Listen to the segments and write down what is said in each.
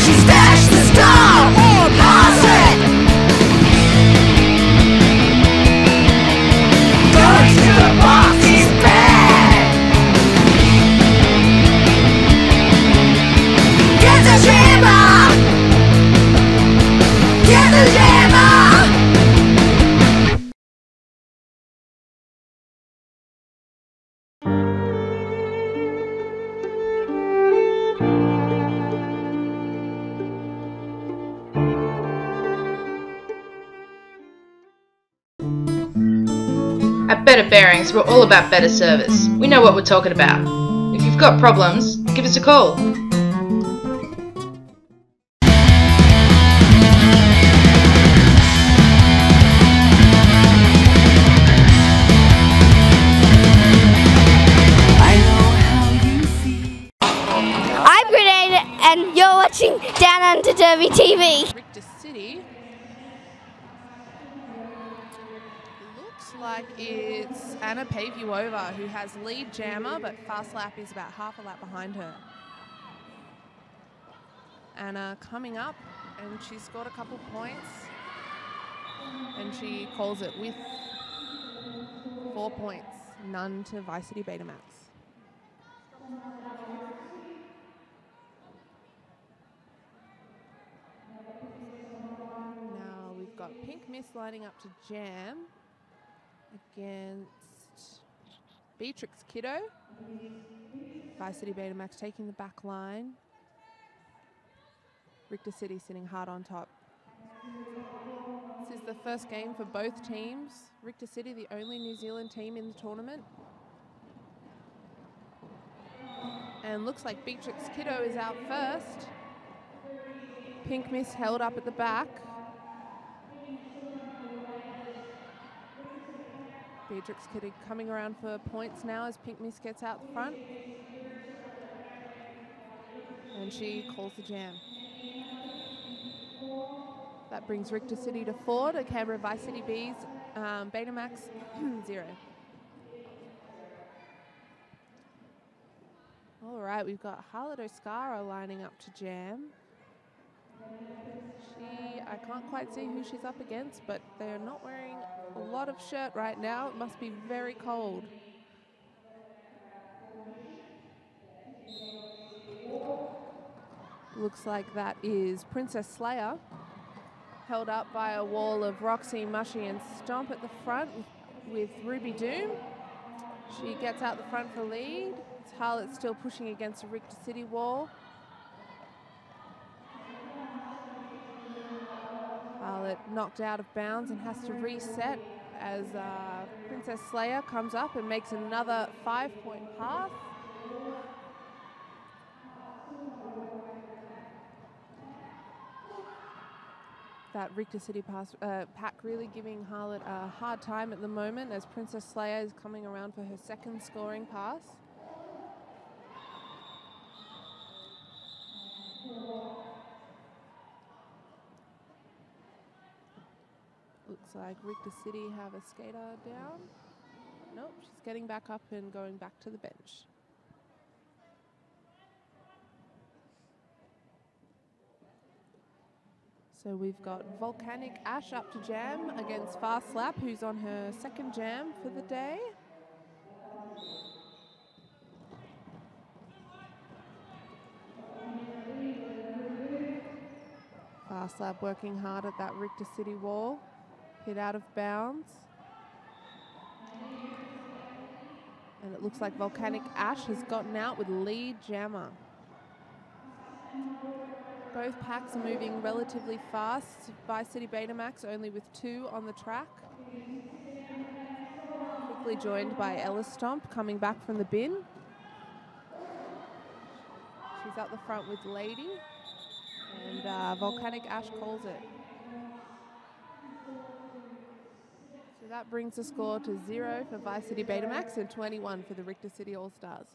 She stashed the star or pass it. Go to the boss's bed. Get the jammer. Get the jammer. At Better Bearings, we're all about better service. We know what we're talking about. If you've got problems, give us a call. I'm Grenade and you're watching Down Under Derby TV. Richter City. Looks like it's Anna Pavuova who has lead jammer, but fast lap is about half a lap behind her. Anna coming up, and she's scored a couple points, and she calls it with 4 points, none to Vice City Betamax. Now we've got Pink Miss lining up to jam against Beatrix Kiddo. Vice City Betamax taking the back line. Richter City sitting hard on top. This is the first game for both teams. Richter City, the only New Zealand team in the tournament. And looks like Beatrix Kiddo is out first. Pink Miss held up at the back. Beatrix Kiddo coming around for points now as Pink Miss gets out the front. And she calls the jam. That brings Richter City to 4 to Canberra Vice City B's Betamax 0. All right, we've got Harlot Oscara lining up to jam. I can't quite see who she's up against, but they're not wearing a lot of shirt right now. It must be very cold. Looks like that is Princess Slayer, held up by a wall of Roxy, Mushy and Stomp at the front with Ruby Doom. She gets out the front for lead. Harlot's still pushing against the Richter City wall. Harlot knocked out of bounds and has to reset as Princess Slayer comes up and makes another 5-point pass. That Richter City pack really giving Harlot a hard time at the moment as Princess Slayer is coming around for her second scoring pass. Looks like Richter City have a skater down. Nope, she's getting back up and going back to the bench. So we've got Volcanic Ash up to jam against Fast Slap, who's on her second jam for the day. Fast Slap working hard at that Richter City wall. Hit out of bounds. And it looks like Volcanic Ash has gotten out with lead jammer. Both packs are moving relatively fast. Vice City Betamax only with 2 on the track. Quickly joined by Ellis Stomp coming back from the bin. She's up the front with Lady. And Volcanic Ash calls it. So that brings the score to 0 for Vice City Betamax and 21 for the Richter City All-Stars.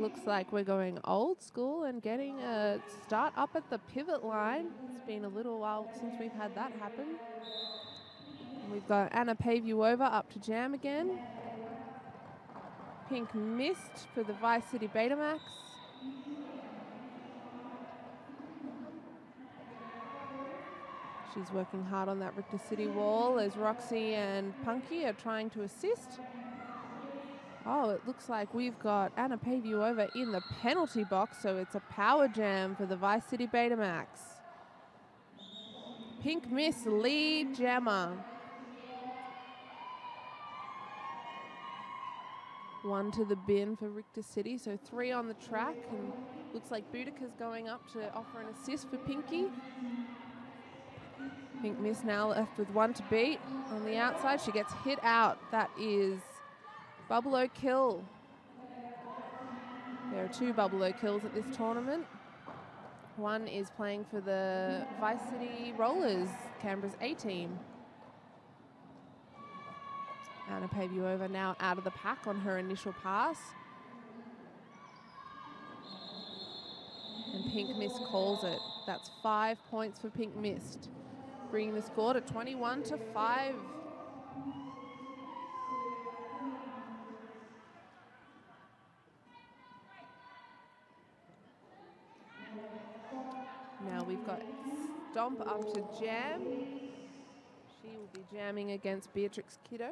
Looks like we're going old school and getting a start up at the pivot line. It's been a little while since we've had that happen. And we've got Anna Pavuova up to jam again. Pink Mist for the Vice City Betamax. She's working hard on that Richter City wall as Roxy and Punky are trying to assist. Oh, it looks like we've got Anna Pavuova in the penalty box, so it's a power jam for the Vice City Betamax. Pink Miss lead jammer. 1 to the bin for Richter City, so 3 on the track, and looks like Boudicca's going up to offer an assist for Pinky. Pink Miss now left with 1 to beat on the outside. She gets hit out. That is Bubble O'Kill. There are 2 Bubble O'Kills at this tournament. One is playing for the Vice City Rollers, Canberra's A team. Anna Pavuova now out of the pack on her initial pass. And Pink Mist calls it. That's 5 points for Pink Mist, bringing the score to 21-5. Now we've got Stomp up to jam. She will be jamming against Beatrix Kiddo.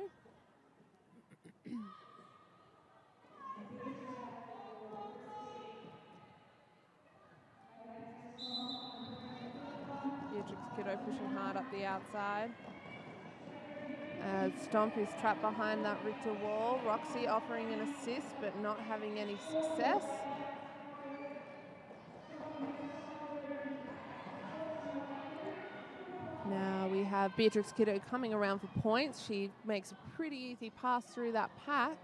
Beatrix Kiddo pushing hard up the outside. Stomp is trapped behind that Richter wall. Roxy offering an assist but not having any success. Now we have Beatrix Kiddo coming around for points. She makes a pretty easy pass through that pack,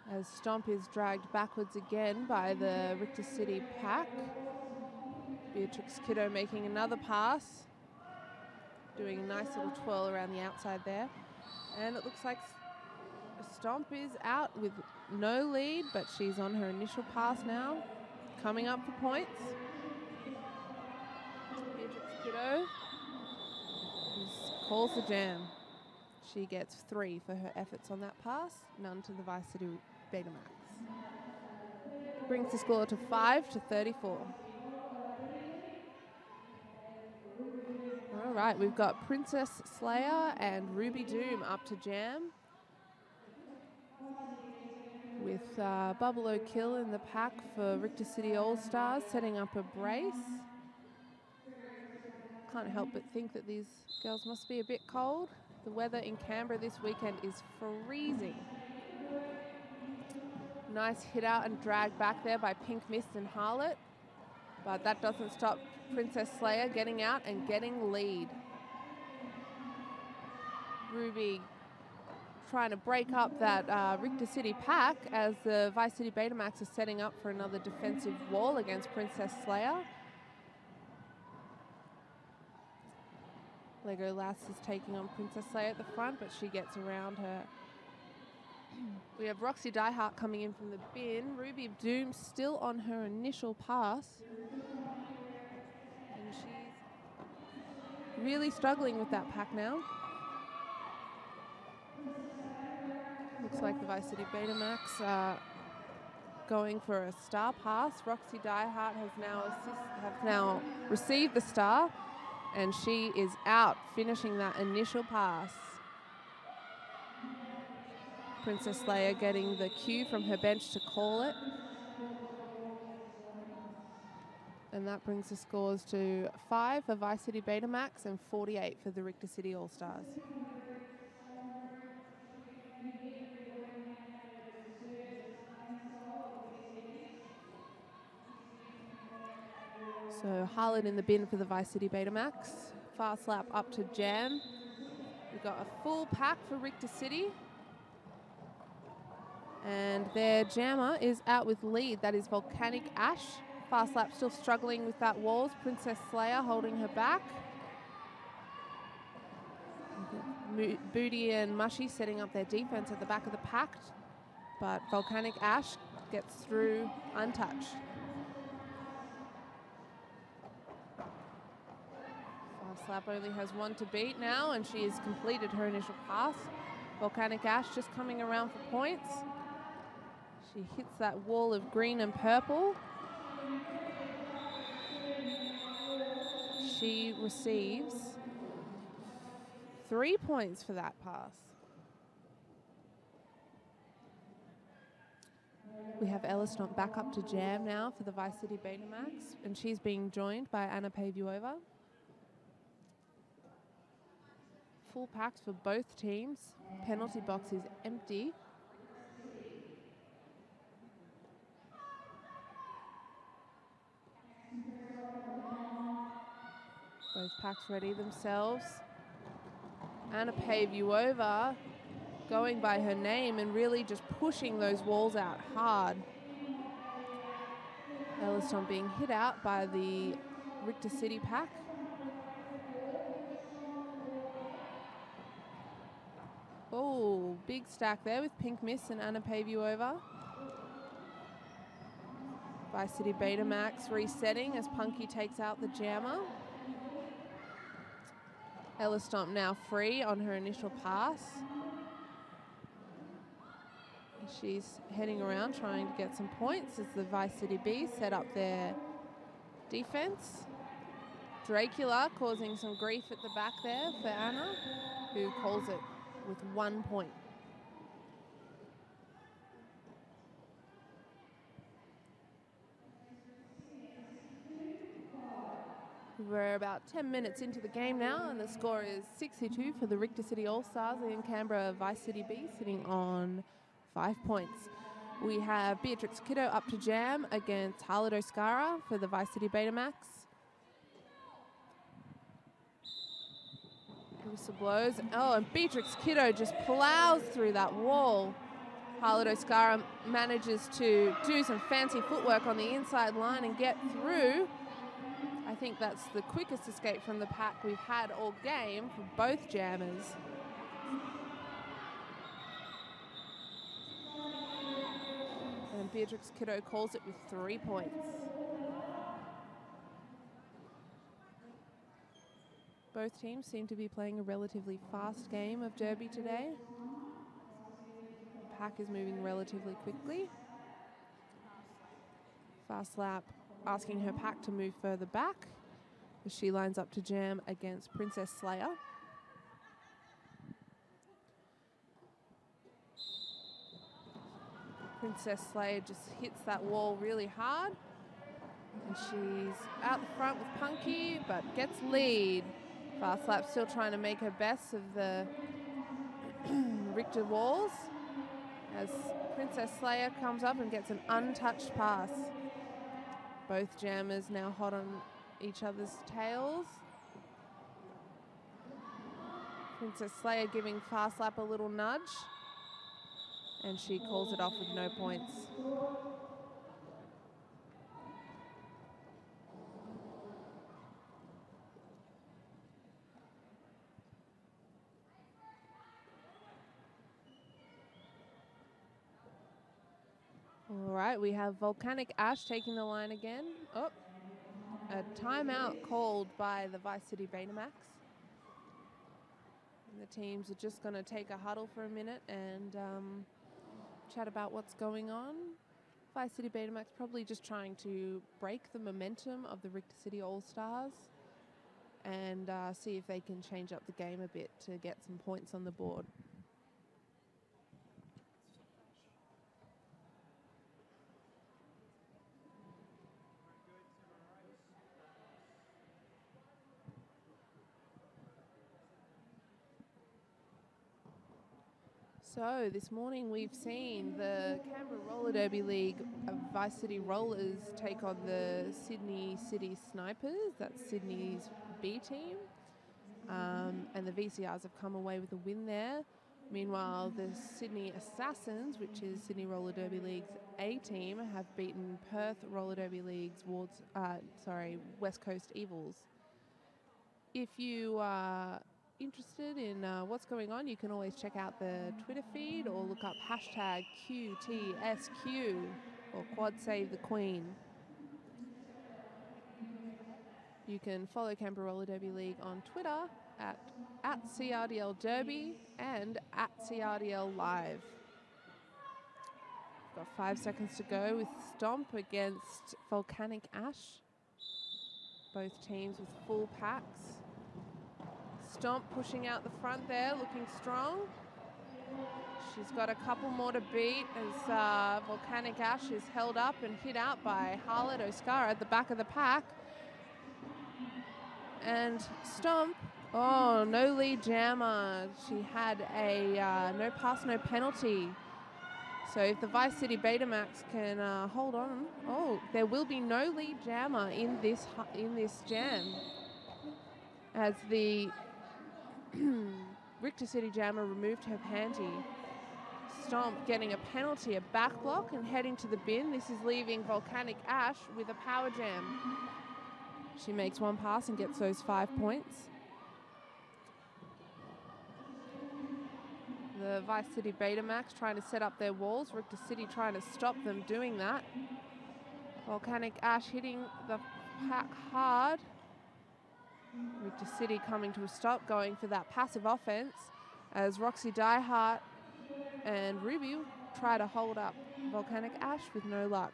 as Stomp is dragged backwards again by the Richter City pack. Beatrix Kiddo making another pass, doing a nice little twirl around the outside there. And it looks like Stomp is out with no lead, but she's on her initial pass now, coming up for points. Beatrix Kiddo calls the jam. She gets 3 for her efforts on that pass, none to the Vice City Betamax. Brings the score to 5-34. All right, we've got Princess Slayer and Ruby Doom up to jam, with Bubble O'Kill in the pack for Richter City All-Stars, setting up a brace. Can't help but think that these girls must be a bit cold. The weather in Canberra this weekend is freezing. Nice hit out and drag back there by Pink Mist and Harlot, but that doesn't stop Princess Slayer getting out and getting lead. Ruby trying to break up that Richter City pack as the Vice City Betamax is setting up for another defensive wall against Princess Slayer. Lego Lass is taking on Princess Slayer at the front, but she gets around her. We have Roxy Diehart coming in from the bin. Ruby Doom still on her initial pass, and she's really struggling with that pack now. Looks like the Vice City Betamax going for a star pass. Roxy Diehart has now received the star, and she is out finishing that initial pass. Princess Leia getting the cue from her bench to call it. And that brings the scores to 5 for Vice City Betamax and 48 for the Richter City All-Stars. So Harlan in the bin for the Vice City Betamax. Fast lap up to jam. We've got a full pack for Richter City. And their jammer is out with lead. That is Volcanic Ash. Fast lap still struggling with that walls. Princess Slayer holding her back. Booty and Mushy setting up their defense at the back of the pack. but Volcanic Ash gets through untouched. Fast Lap only has one to beat now, and she has completed her initial pass. Volcanic Ash just coming around for points. She hits that wall of green and purple. She receives 3 points for that pass. We have Ella Stomp back up to jam now for the Vice City Betamax, and she's being joined by Anna Pavuova. Full packs for both teams. Penalty box is empty. Both packs ready themselves. Anna Pavuova going by her name and really just pushing those walls out hard. Ella Stomp being hit out by the Richter City pack. Oh, big stack there with Pink Miss and Anna Pavuova. Vice City Betamax resetting as Punky takes out the jammer. Ella Stomp now free on her initial pass. She's heading around trying to get some points as the Vice City B set up their defense. Dracula causing some grief at the back there for Anna, who calls it with 1 point. We're about 10 minutes into the game now, and the score is 62 for the Richter City All-Stars in Canberra. Vice City B sitting on 5 points. We have Beatrix Kiddo up to jam against Harlot Oscara for the Vice City Betamax. Whistle blows. Oh, and Beatrix Kiddo just plows through that wall. Harlot Oscara manages to do some fancy footwork on the inside line and get through. I think that's the quickest escape from the pack we've had all game for both jammers. And Beatrix Kiddo calls it with 3 points. Both teams seem to be playing a relatively fast game of Derby today. The pack is moving relatively quickly. Fast Lap asking her pack to move further back as she lines up to jam against Princess Slayer. Princess Slayer just hits that wall really hard, and she's out the front with Punky but gets lead. Fast Lap still trying to make her best of the Richter walls as Princess Slayer comes up and gets an untouched pass. Both jammers now hot on each other's tails. Princess Slayer giving Fast Lap a little nudge, and she calls it off with no points. All right, we have Volcanic Ash taking the line again. Oh, a timeout called by the Vice City Betamax. And the teams are just going to take a huddle for a minute and chat about what's going on. Vice City Betamax probably just trying to break the momentum of the Richter City All-Stars and see if they can change up the game a bit to get some points on the board. So this morning we've seen the Canberra Roller Derby League Vice City Rollers take on the Sydney City Snipers, that's Sydney's B team, and the VCRs have come away with a win there. Meanwhile, the Sydney Assassins, which is Sydney Roller Derby League's A team, have beaten Perth Roller Derby League's West Coast Evils. If you interested in what's going on, you can always check out the Twitter feed or look up hashtag QTSQ or Quad Save the Queen. You can follow Canberra Roller Derby League on Twitter at CRDL Derby and at CRDL Live. Got 5 seconds to go with Stomp against Volcanic Ash. Both teams with full packs. Stomp pushing out the front there, looking strong. She's got a couple more to beat as Volcanic Ash is held up and hit out by Harlot Oscara at the back of the pack. And Stomp, oh, no lead jammer. She had a no pass, no penalty. So if the Vice City Betamax can hold on, oh, there will be no lead jammer in this jam, as the Richter City jammer removed her panty. Stomp getting a penalty, a back block, and heading to the bin. This is leaving Volcanic Ash with a power jam. She makes one pass and gets those 5 points. The Vice City Betamax trying to set up their walls. Richter City trying to stop them doing that. Volcanic Ash hitting the pack hard. Richter City coming to a stop, going for that passive offense as Roxy Diehart and Ruby try to hold up Volcanic Ash with no luck.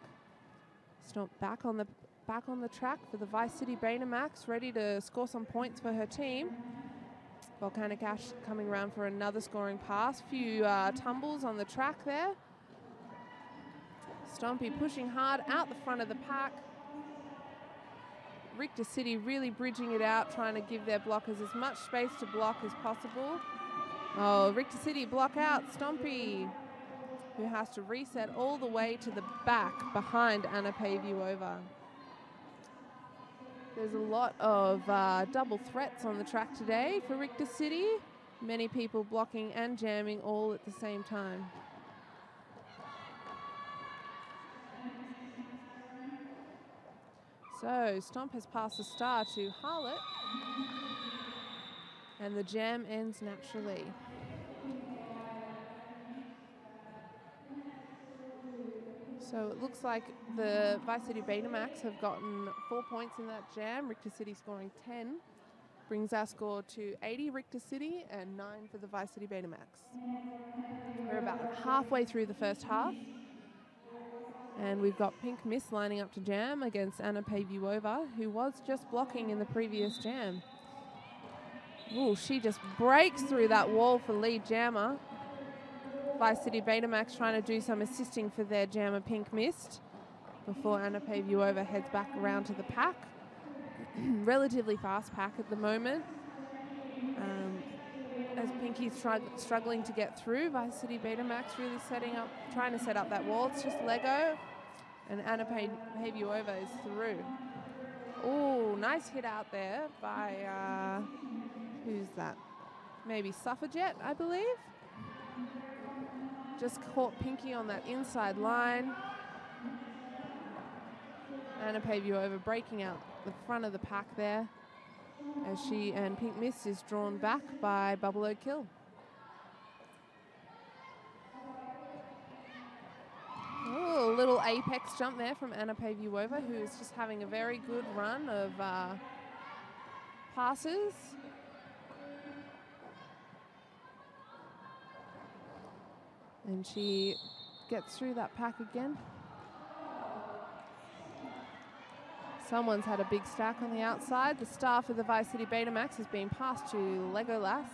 Stomp back on the track for the Vice City Betamax, ready to score some points for her team. Volcanic Ash coming around for another scoring pass. Few tumbles on the track there. Stompy pushing hard out the front of the pack. Richter City really bridging it out, trying to give their blockers as much space to block as possible. Oh, Richter City block out Stompy, who has to reset all the way to the back behind Anna Pavuova. There's a lot of double threats on the track today for Richter City. Many people blocking and jamming all at the same time. So Stomp has passed the star to Harlot, and the jam ends naturally. So it looks like the Vice City Betamax have gotten 4 points in that jam. Richter City scoring 10. Brings our score to 80 Richter City and 9 for the Vice City Betamax. We're about halfway through the first half. And we've got Pink Miss lining up to jam against Anna Pavuova, who was just blocking in the previous jam. Ooh, she just breaks through that wall for lead jammer. Vice City Betamax trying to do some assisting for their jammer Pink Mist before Anna Pavuova heads back around to the pack. Relatively fast pack at the moment. As Pinky's struggling to get through, Vice City Betamax really trying to set up that wall. It's just Lego, and Anna Pavuova is through. Oh, nice hit out there by, who's that? Maybe Suffragette, I believe. Just caught Pinky on that inside line. Anna Pavuova breaking out the front of the pack there, as she and Pink Miss is drawn back by Bubble O'Kill. Oh, a little apex jump there from Anna Pavuova, who is just having a very good run of passes. And she gets through that pack again. Someone's had a big stack on the outside. The star for the Vice City Betamax has been passed to Legolas.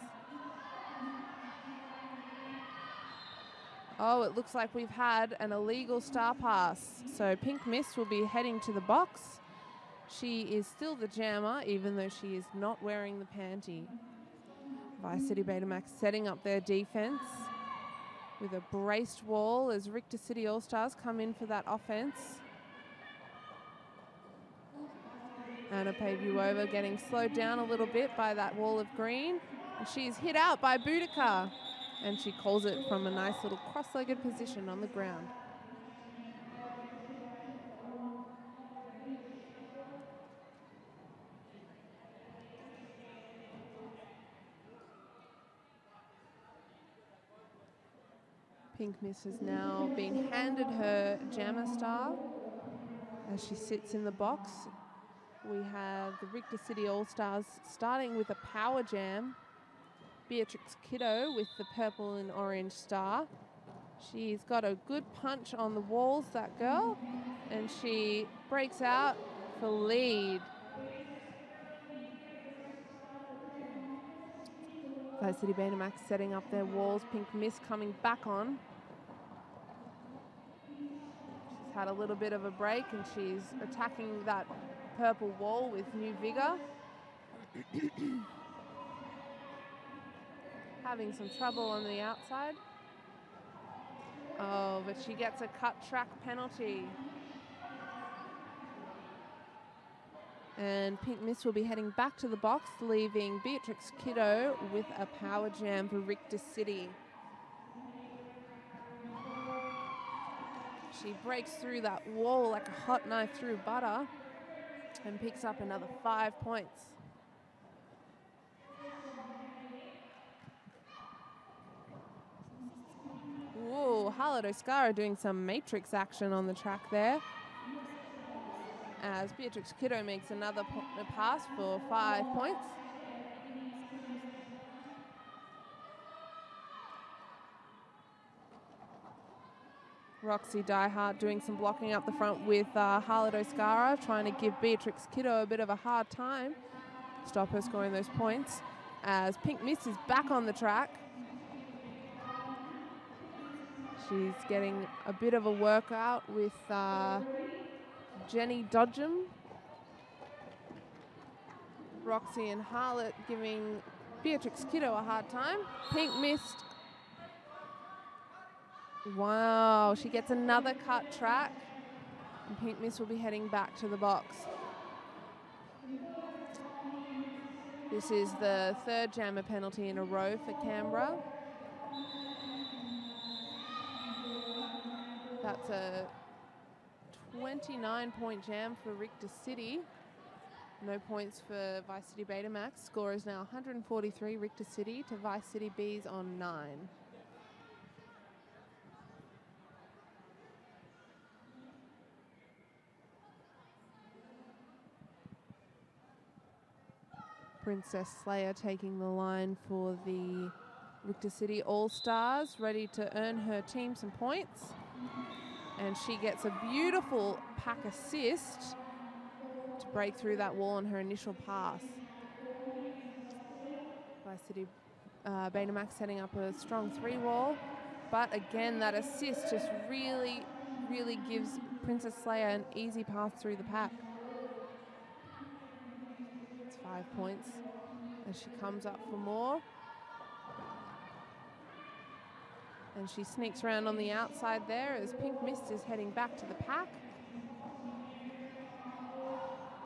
Oh, it looks like we've had an illegal star pass. So Pink Mist will be heading to the box. She is still the jammer, even though she is not wearing the panty. Vice City Betamax setting up their defense with a braced wall as Richter City All-Stars come in for that offense. Anna Pavuova getting slowed down a little bit by that wall of green. And she's hit out by Boudica. And she calls it from a nice little cross-legged position on the ground. Pink Miss has now been handed her Jammer Star as she sits in the box. We have the Richter City All-Stars starting with a power jam. Beatrix Kiddo with the purple and orange star. She's got a good punch on the walls, that girl, and she breaks out for lead. Vice City Betamax setting up their walls. Pink Miss coming back on. She's had a little bit of a break and she's attacking that purple wall with new vigor. Having some trouble on the outside. Oh, but she gets a cut track penalty. And Pink Miss will be heading back to the box, leaving Beatrix Kiddo with a power jam for Richter City. She breaks through that wall like a hot knife through butter and picks up another 5 points. Ooh, Harlot Oscara doing some matrix action on the track there, as Beatrix Kiddo makes another pass for 5 points. Roxy Diehart doing some blocking up the front with Harlot Oscara, trying to give Beatrix Kiddo a bit of a hard time. Stop her scoring those points, as Pink Miss is back on the track. She's getting a bit of a workout with Jenny Dodgem. Roxy and Harlot giving Beatrix Kiddo a hard time. Pink missed. Wow, she gets another cut track. And Pink Miss will be heading back to the box. This is the third jammer penalty in a row for Canberra. That's a 29-point jam for Richter City. No points for Vice City Betamax. Score is now 143 Richter City to Vice City B's on 9. Princess Slayer taking the line for the Richter City All-Stars, ready to earn her team some points. And she gets a beautiful pack assist to break through that wall on her initial pass. Vice City Betamax setting up a strong 3 wall. But again, that assist just really gives Princess Slayer an easy path through the pack. It's 5 points as she comes up for more. And she sneaks around on the outside there as Pink Mist is heading back to the pack.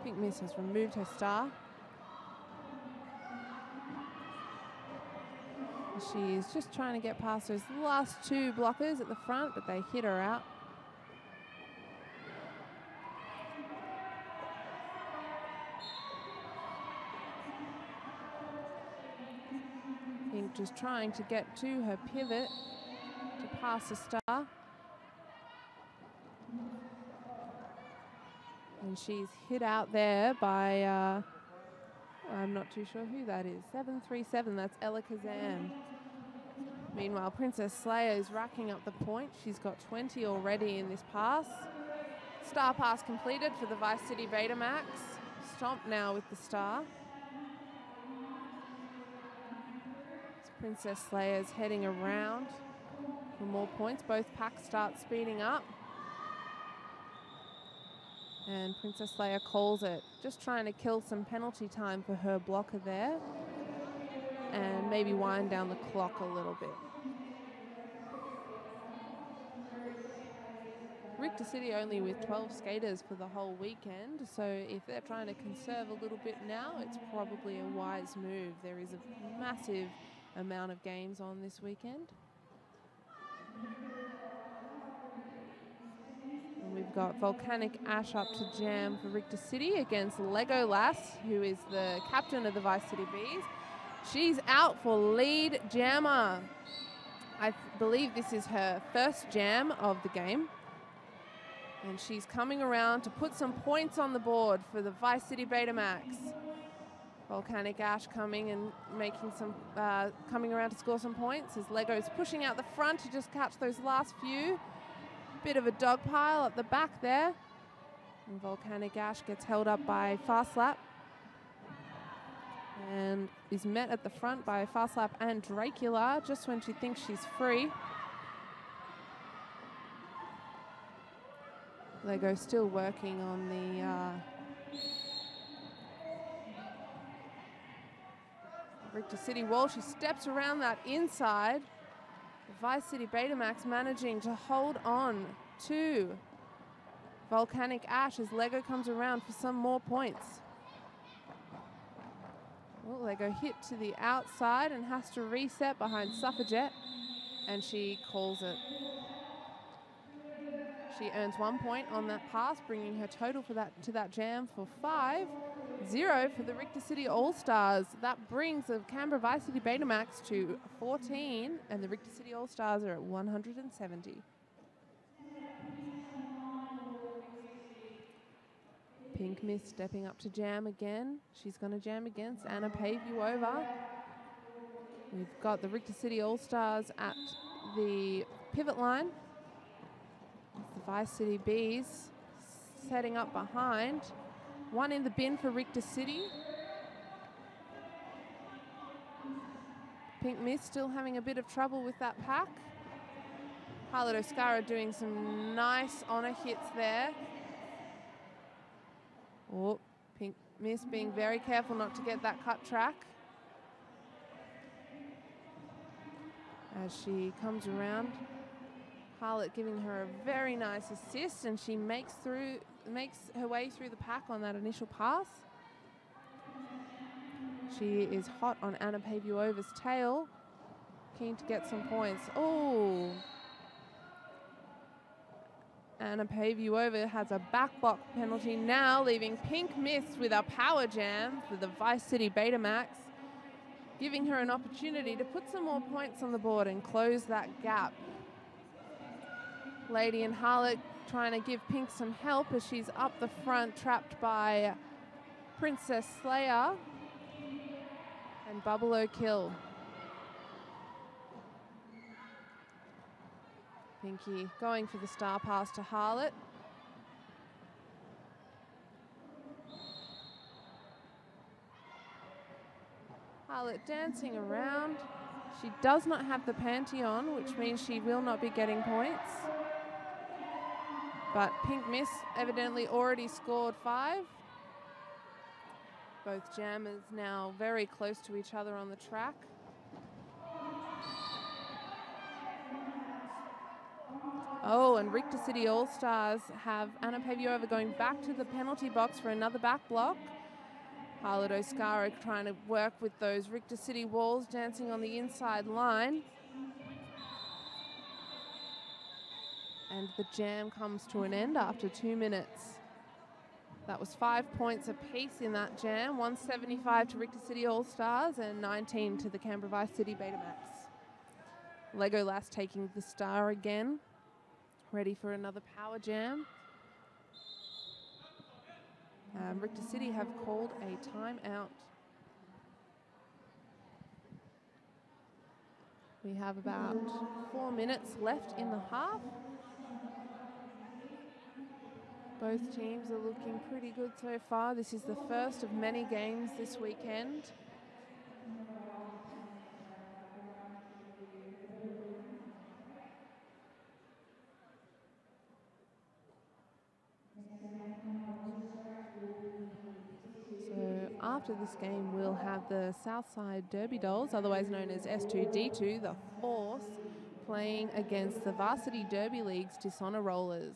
Pink Mist has removed her star. She's just trying to get past those last 2 blockers at the front, but they hit her out. Pink just trying to get to her pivot to pass the star. And she's hit out there by, I'm not too sure who that is. 737, that's Ella Kazan. Meanwhile, Princess Slayer is racking up the points. She's got 20 already in this pass. Star pass completed for the Vice City Betamax. Stomp now with the star. Princess Slayer's heading around for more points. Both packs start speeding up. And Princess Slayer calls it. Just trying to kill some penalty time for her blocker there. And maybe wind down the clock a little bit. Richter City only with 12 skaters for the whole weekend. So if they're trying to conserve a little bit now, it's probably a wise move. There is a massive amount of games on this weekend. And we've got Volcanic Ash up to jam for Richter City against Lego Lass, who is the captain of the Vice City Bees. She's out for lead jammer. I believe this is her first jam of the game. And she's coming around to put some points on the board for the Vice City Betamax. Volcanic Ash coming and making some, coming around to score some points as Lego's pushing out the front to just catch those last few. Bit of a dog pile at the back there. And Volcanic Ash gets held up by Fast Lap and is met at the front by Fast Lap and Dracula just when she thinks she's free. Lego still working on the Richter City wall. She steps around that inside. Vice City Betamax managing to hold on to Volcanic Ash as Lego comes around for some more points. Well, Lego hit to the outside and has to reset behind Suffragette, and she calls it. She earns 1 point on that pass, bringing her total for that jam for 5-0 for the Richter City All-Stars. That brings the Canberra Vice City Betamax to 14, and the Richter City All-Stars are at 170. Pink Miss stepping up to jam again. She's going to jam against Anna Pave You Over. We've got the Richter City All-Stars at the pivot line. The Vice City Bees setting up behind. One in the bin for Richter City. Pink Miss still having a bit of trouble with that pack. Harlot Oscara doing some nice honour hits there. Oh, Pink Miss being very careful not to get that cut track. As she comes around, Harlot giving her a very nice assist, and she makes her way through the pack on that initial pass. She is hot on Anna Paviova's tail, keen to get some points. Oh! Anna Paviova has a back block penalty now, leaving Pink Miss with a power jam for the Vice City Betamax, giving her an opportunity to put some more points on the board and close that gap. Lady and Harlot trying to give Pink some help as she's up the front, trapped by Princess Slayer and Bubble O'Kill. Pinky going for the star pass to Harlot. Harlot dancing around. She does not have the panty on, which means she will not be getting points. But Pink Miss evidently already scored 5. Both jammers now very close to each other on the track. Oh, and Richter City All-Stars have Anna Paviova going back to the penalty box for another back block. Harlot Oscara trying to work with those Richter City walls, dancing on the inside line. And the jam comes to an end after 2 minutes. That was 5 points apiece in that jam, 175 to Richter City All-Stars and 19 to the Canberra Vice City Betamax. Legolas taking the star again, ready for another power jam. Richter City have called a timeout. We have about 4 minutes left in the half. Both teams are looking pretty good so far. This is the first of many games this weekend. So after this game, we'll have the Southside Derby Dolls, otherwise known as S2D2, the Force, playing against the Varsity Derby League's Dishonor Rollers.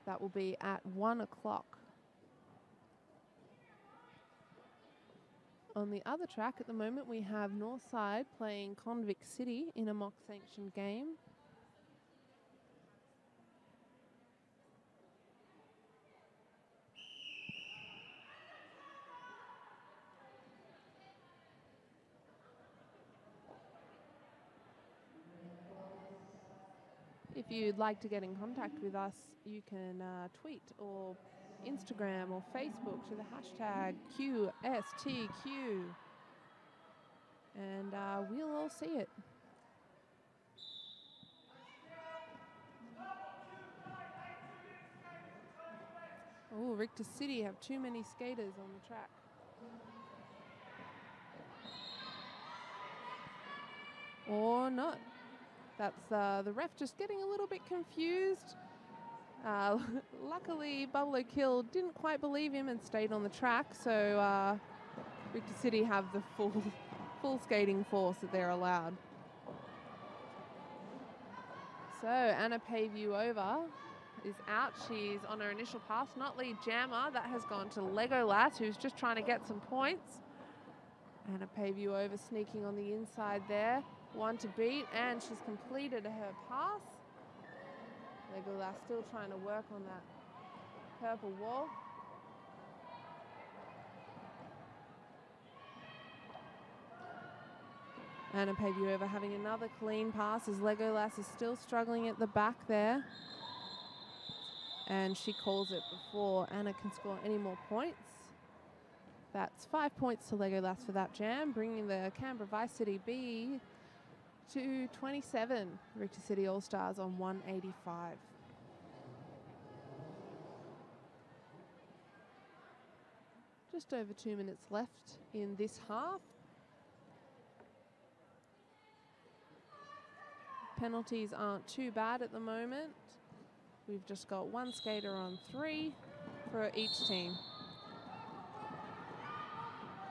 That will be at 1 o'clock. On the other track at the moment, we have Northside playing Convict City in a mock sanctioned game. If you'd like to get in contact with us, you can tweet or Instagram or Facebook to the hashtag QSTQ, and we'll all see it. Oh, Richter City have too many skaters on the track. Or not. That's the ref just getting a little bit confused. Luckily, Bubble O'Kill didn't quite believe him and stayed on the track, so Richter City have the full skating force that they're allowed. So Anna Pavey-Over is out. She's on her initial pass, not lead jammer. That has gone to Legolas, who's just trying to get some points. Anna Pavey-Over sneaking on the inside there. One to beat, and she's completed her pass. Legolas still trying to work on that purple wall. Anna Pavey-Over having another clean pass as Legolas is still struggling at the back there. And she calls it before Anna can score any more points. That's 5 points to Legolas for that jam, bringing the Canberra Vice City B to 27. Richter City All-Stars on 185. Just over 2 minutes left in this half. Penalties aren't too bad at the moment. We've just got one skater on 3 for each team.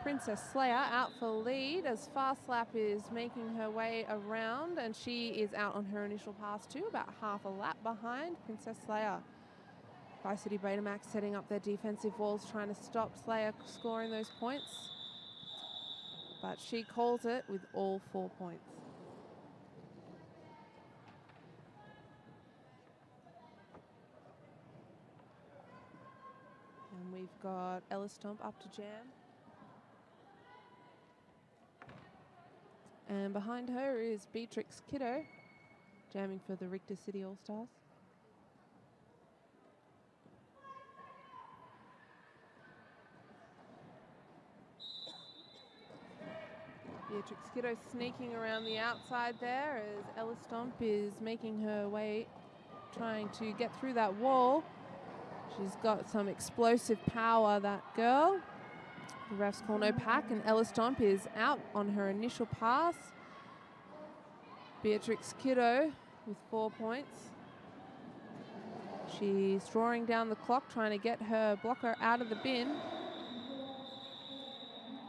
Princess Slayer out for lead as Fast Lap is making her way around, and she is out on her initial pass too, about half a lap behind Princess Slayer. Vice City Betamax setting up their defensive walls, trying to stop Slayer scoring those points, but she calls it with all 4 points. And we've got Ella Stomp up to jam. And behind her is Beatrix Kiddo, jamming for the Richter City All-Stars. Beatrix Kiddo sneaking around the outside there as Ella Stomp is making her way, trying to get through that wall. She's got some explosive power, that girl. The refs call no pack, and Ella Stomp is out on her initial pass. Beatrix Kiddo with 4 points. She's drawing down the clock, trying to get her blocker out of the bin.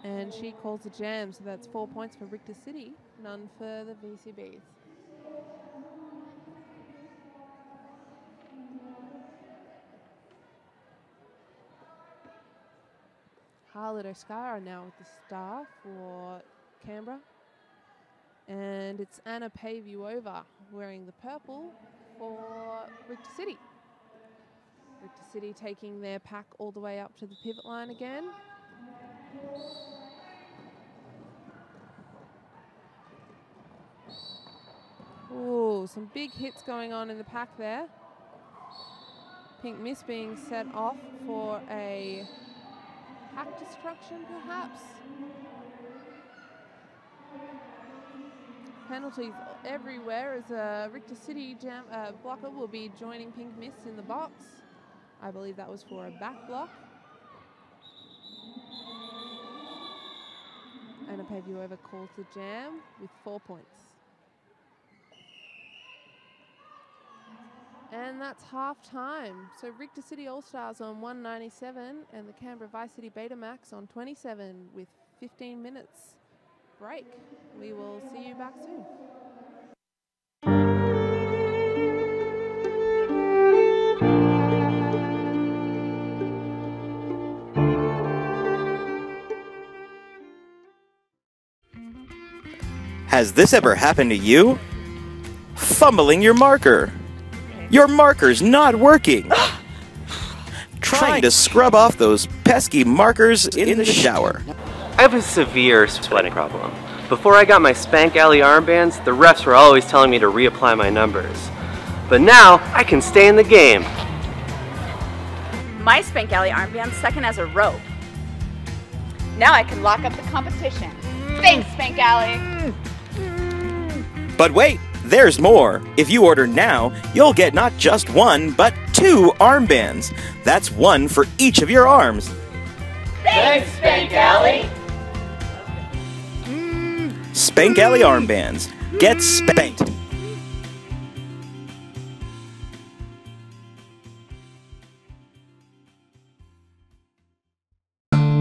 And she calls a jam, so that's 4 points for Richter City, none for the VCBs. Harlot O'Skara now with the star for Canberra. And it's Anna Pavey-Over wearing the purple for Richter City. Richter City taking their pack all the way up to the pivot line again. Ooh, some big hits going on in the pack there. Pink Miss being set off for a pack destruction, perhaps. Penalties everywhere as a Richter City blocker will be joining Pink Miss in the box. I believe that was for a back block. Anna Pavey-Over calls the jam with 4 points. And that's half time. So Richter City All-Stars on 197 and the Canberra Vice City Betamax on 27 with 15 minutes break. We will see you back soon. Has this ever happened to you? Fumbling your marker. Your marker's not working. Trying to scrub off those pesky markers in the shower. I have a severe sweating problem. Before I got my Spank Alley armbands, the refs were always telling me to reapply my numbers. but now I can stay in the game. My Spank Alley armband's second as a rope. Now I can lock up the competition. Thanks, Spank Alley. But wait, there's more. If you order now, you'll get not just one, but 2 armbands. That's one for each of your arms. Thanks, Spank Alley. Spank Alley armbands. Get spanked.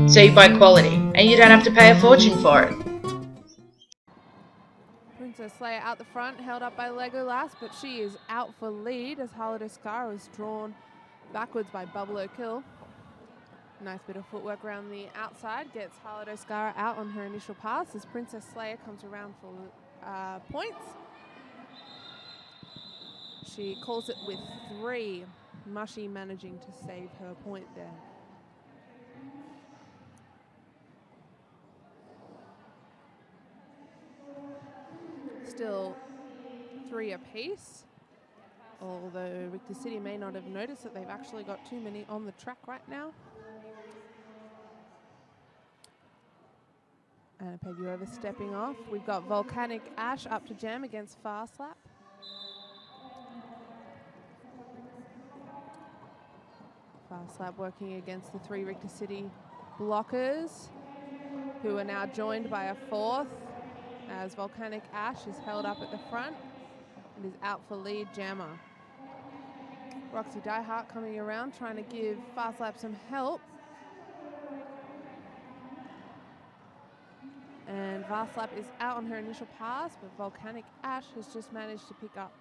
So you buy quality, and you don't have to pay a fortune for it. Princess Leia out the front, held up by Legolas, but she is out for lead as Harlow Scar is drawn backwards by Bubble O'Kill. Nice bit of footwork around the outside, gets Harlow Scar out on her initial pass as Princess Leia comes around for points. She calls it with 3, Mushy managing to save her point there. Still 3 apiece, although Richter City may not have noticed that they've actually got too many on the track right now. And Peggy stepping off. We've got Volcanic Ash up to jam against Fast Lap. Fast Lap working against the 3 Richter City blockers, who are now joined by a 4th, as Volcanic Ash is held up at the front and is out for lead jammer. Roxy Diehart coming around, trying to give Fast Lap some help. And Fast Lap is out on her initial pass, but Volcanic Ash has just managed to pick up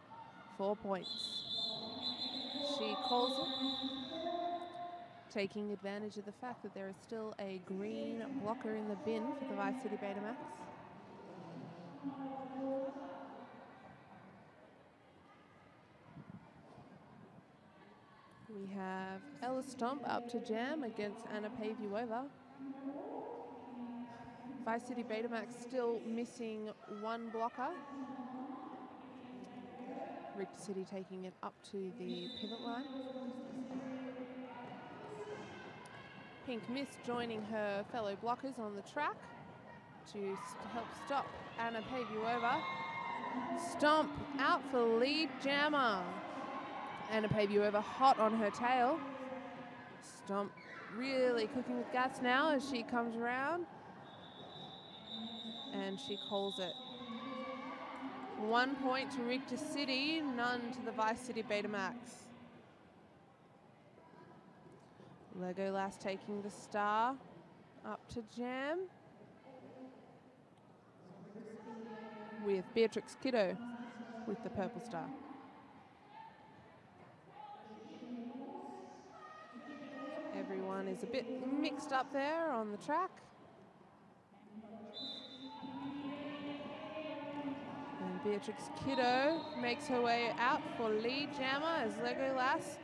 4 points. She calls it, taking advantage of the fact that there is still a green blocker in the bin for the Vice City Betamax. We have Ella Stomp up to jam against Anna Pavuova. Vice City Betamax still missing 1 blocker. Richter City taking it up to the pivot line. Pink Mist joining her fellow blockers on the track to help stop Anna Pavuova. Stomp out for lead jammer. Anna Pavuova hot on her tail. Stomp really cooking with gas now as she comes around. And she calls it. 1 point to Richter City, none to the Vice City Betamax. Legolas taking the star up to jam with Beatrix Kiddo with the purple star. Everyone is a bit mixed up there on the track. And Beatrix Kiddo makes her way out for lead jammer as Legolas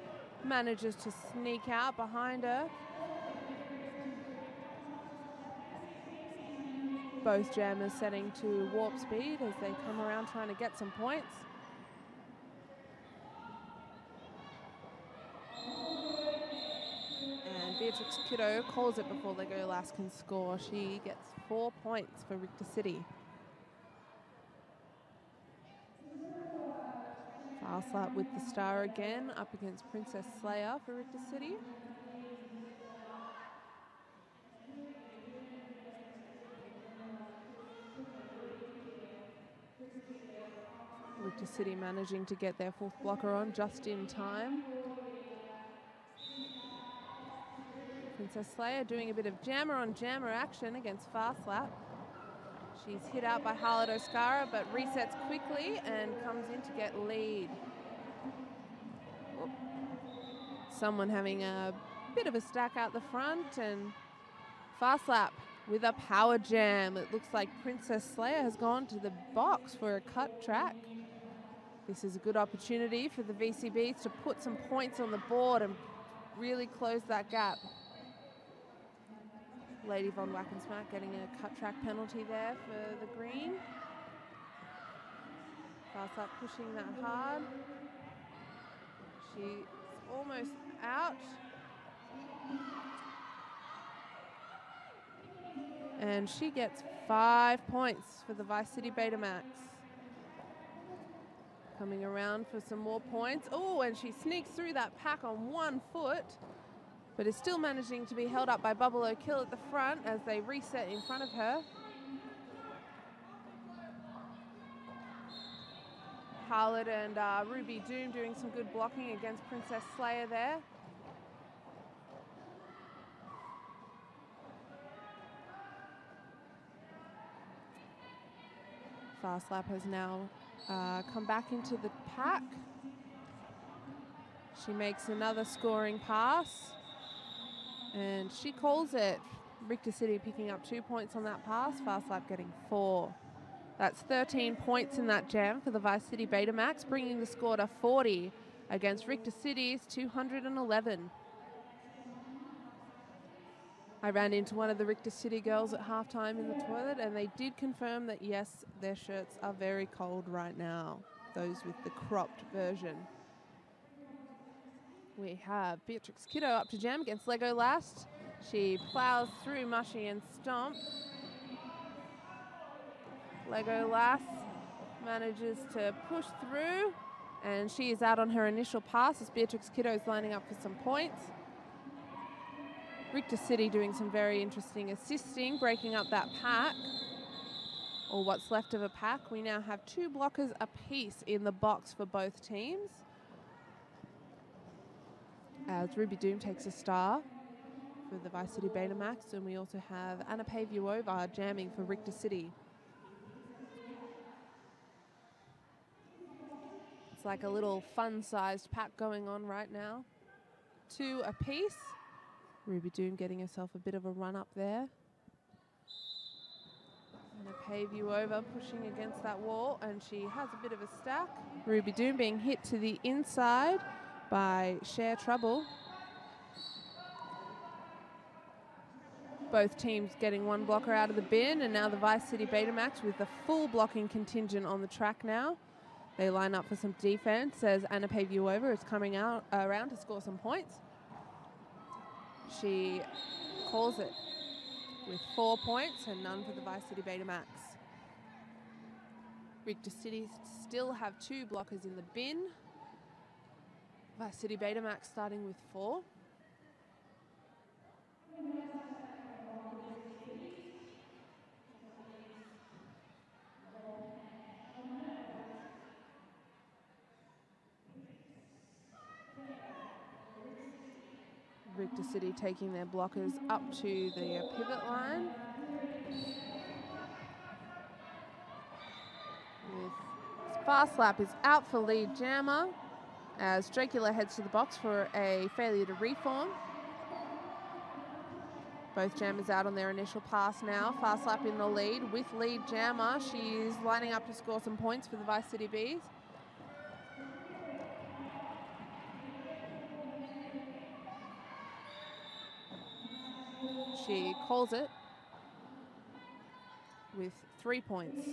manages to sneak out behind her. Both jammers setting to warp speed as they come around trying to get some points. And Beatrix Kiddo calls it before Legolas can score. She gets 4 points for Richter City. Fast Lap with the star again, up against Princess Slayer for Richter City. Richter City managing to get their 4th blocker on just in time. Princess Slayer doing a bit of jammer on jammer action against Fast Lap. She's hit out by Harlot Oscara, but resets quickly and comes in to get lead. Someone having a bit of a stack out the front, and Fast Lap with a power jam. It looks like Princess Slayer has gone to the box for a cut track. This is a good opportunity for the VCBs to put some points on the board and really close that gap. Lady Von Wackensmack getting a cut track penalty there for the green. Fast Lap pushing that hard. She's almost out. And she gets 5 points for the Vice City Betamax. Coming around for some more points. Oh, and she sneaks through that pack on 1 foot, but is still managing to be held up by Bubble O'Kill at the front as they reset in front of her. Harlot and Ruby Doom doing some good blocking against Princess Slayer there. Fast Lap has now come back into the pack. She makes another scoring pass and she calls it. Richter City picking up 2 points on that pass, Fast Lap getting 4. That's 13 points in that jam for the Vice City Betamax, bringing the score to 40 against Richter City's 211. I ran into one of the Richter City girls at halftime in the toilet and they did confirm that yes, their shirts are very cold right now, those with the cropped version. We have Beatrix Kiddo up to jam against Lego Last. She plows through Mushy and Stomp. Lego Lass manages to push through and she is out on her initial pass as Beatrix Kiddo is lining up for some points. Richter City doing some very interesting assisting, breaking up that pack, or what's left of a pack. We now have 2 blockers apiece in the box for both teams. As Ruby Doom takes a star for the Vice City Betamax, and we also have Anna Pavuova jamming for Richter City. It's like a little fun-sized pack going on right now. 2 apiece. Ruby Doom getting herself a bit of a run up there. And a Pavuova pushing against that wall, and she has a bit of a stack. Ruby Doom being hit to the inside by Share Trouble. Both teams getting 1 blocker out of the bin, and now the Vice City Betamax with the full blocking contingent on the track now. They line up for some defense as Anna Pavuova is coming out around to score some points. She calls it with 4 points and none for the Vice City Betamax. Richter City still have 2 blockers in the bin. Vice City Betamax starting with 4. Richter City taking their blockers up to the pivot line. Fast Lap is out for lead jammer as Dracula heads to the box for a failure to reform. Both jammers out on their initial pass now. Fast Lap in the lead with lead jammer. She's lining up to score some points for the Vice City Bees. She calls it with 3 points.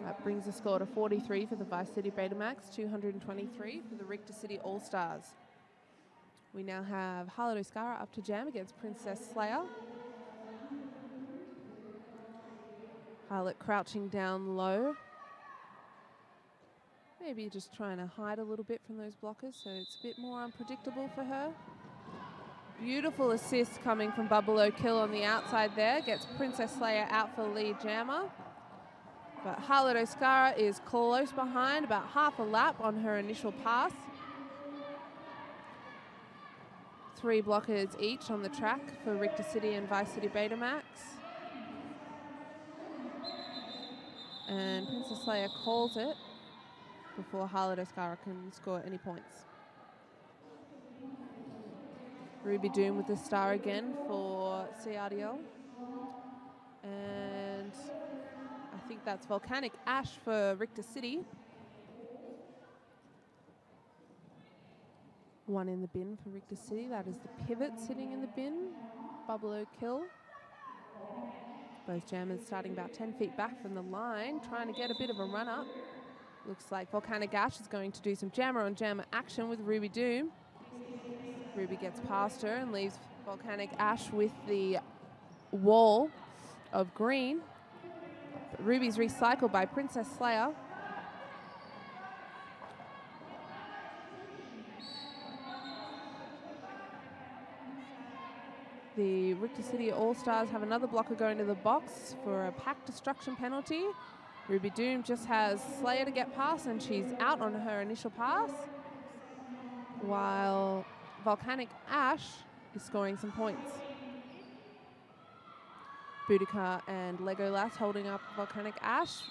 That brings the score to 43 for the Vice City Betamax, 223 for the Richter City All-Stars. We now have Harlot Oscara up to jam against Princess Slayer. Harlot crouching down low. Maybe just trying to hide a little bit from those blockers so it's a bit more unpredictable for her. Beautiful assist coming from Bubble O'Kill on the outside there. Gets Princess Slayer out for lead jammer. But Harlot Oscara is close behind, about half a lap on her initial pass. 3 blockers each on the track for Richter City and Vice City Betamax. And Princess Slayer calls it before Harlot Oscara can score any points. Ruby Doom with the star again for CRDL. And I think that's Volcanic Ash for Richter City. 1 in the bin for Richter City. That is the pivot sitting in the bin. Bubble O'Kill. Both jammers starting about 10 feet back from the line, trying to get a bit of a run up. Looks like Volcanic Ash is going to do some jammer on jammer action with Ruby Doom. Ruby gets past her and leaves Volcanic Ash with the wall of green. But Ruby's recycled by Princess Slayer. The Richter City All-Stars have another blocker going to the box for a pack destruction penalty. Ruby Doom just has Slayer to get past and she's out on her initial pass, while Volcanic Ash is scoring some points. Boudica and Legolas holding up Volcanic Ash,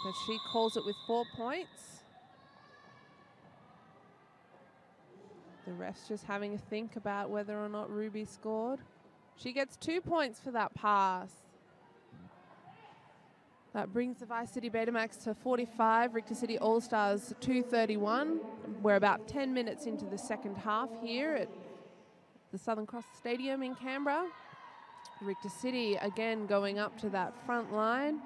but she calls it with 4 points. The ref's just having a think about whether or not Ruby scored. She gets 2 points for that pass. That brings the Vice City Betamax to 45, Richter City All-Stars to 31. We're about 10 minutes into the second half here at the Southern Cross Stadium in Canberra. Richter City again going up to that front line.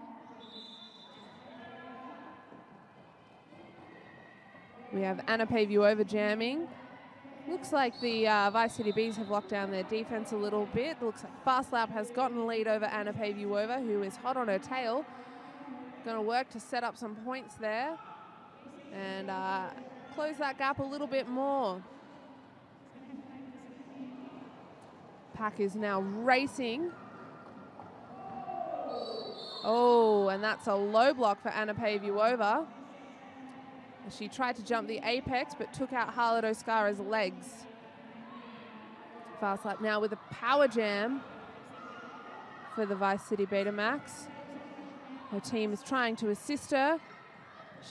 We have Anna Pavuova jamming. Looks like the Vice City Bees have locked down their defense a little bit. Looks like Fast Lap has gotten a lead over Anna Pavuova, who is hot on her tail. Going to work to set up some points there and close that gap a little bit more. Pack is now racing. Oh, and that's a low block for Anna Pavuova. She tried to jump the apex, but took out Harlot Oscara's legs. Fast Lap now with a power jam for the Vice City Betamax. Her team is trying to assist her.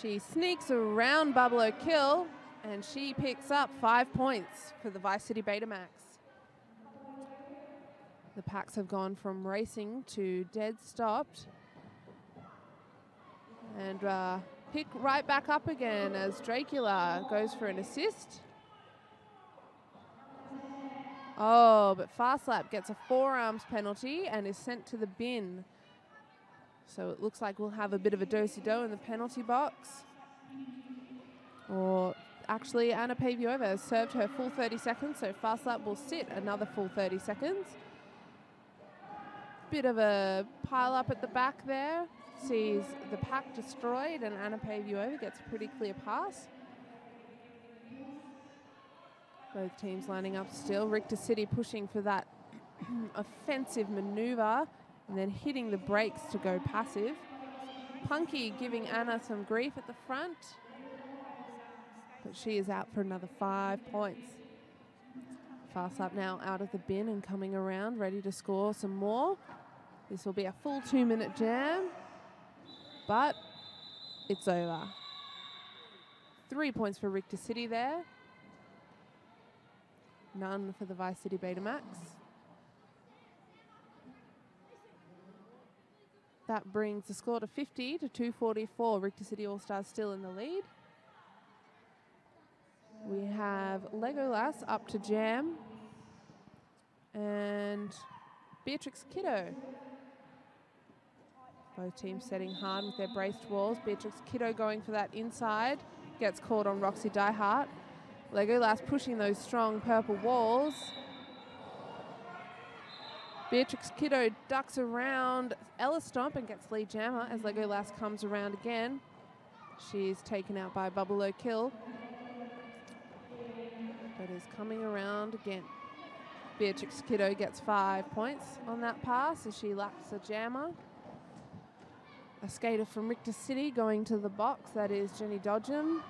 She sneaks around Bubble O'Kill, and she picks up 5 points for the Vice City Betamax. The packs have gone from racing to dead stopped. And pick right back up again as Dracula goes for an assist. Oh, but Fast Lap gets a forearms penalty and is sent to the bin. So it looks like we'll have a bit of a do-si-do in the penalty box. Or actually, Anna Pavuova has served her full 30 seconds, so Fast Lap will sit another full 30 seconds. Bit of a pile up at the back there. Sees the pack destroyed, and Anna Pavuova gets a pretty clear pass. Both teams lining up still. Richter City pushing for that offensive maneuver and then hitting the brakes to go passive. Punky giving Anna some grief at the front, but she is out for another 5 points. Fast Lap now out of the bin and coming around, ready to score some more. This will be a full 2-minute jam, but it's over. 3 points for Richter City there. None for the Vice City Betamax. That brings the score to 50 to 244. Richter City All-Stars still in the lead. We have Legolas up to jam and Beatrix Kiddo. Both teams setting hard with their braced walls. Beatrix Kiddo going for that inside. Gets caught on Roxy Diehart. Legolas pushing those strong purple walls. Beatrix Kiddo ducks around Ella Stomp and gets lead jammer as Legolas comes around again. She's taken out by Bubble O'Kill, but is coming around again. Beatrix Kiddo gets 5 points on that pass as she laps a jammer. A skater from Richter City going to the box, that is Jenny Dodgen.